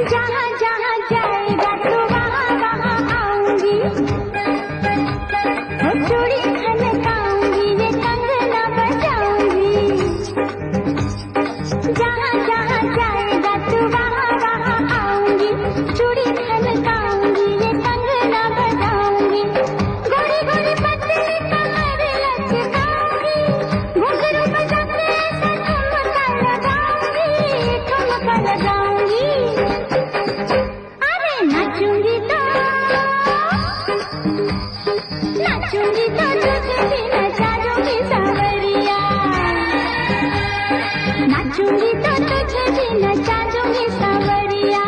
जहाँ जहाँ जाएगा तो वहाँ वहाँ आऊंगी, चूड़ी खनकाऊंगी, ये कंगना बजाऊंगी। जहाँ जहाँ जाएगा तो वहाँ वहाँ आऊंगी, चूड़ी खनकाऊंगी, ये कंगना बजाऊंगी। गोरी गोरी पतली कमर लचकाऊंगी, घुंघरू बजा के ठुमका लगाऊंगी, ठुमका लगाऊंगी। अरे नाचूंगी तो तुझे भी नचा दूंगी सांवरिया, नाचूंगी तो तुझे भी नचा दूंगी सांवरिया।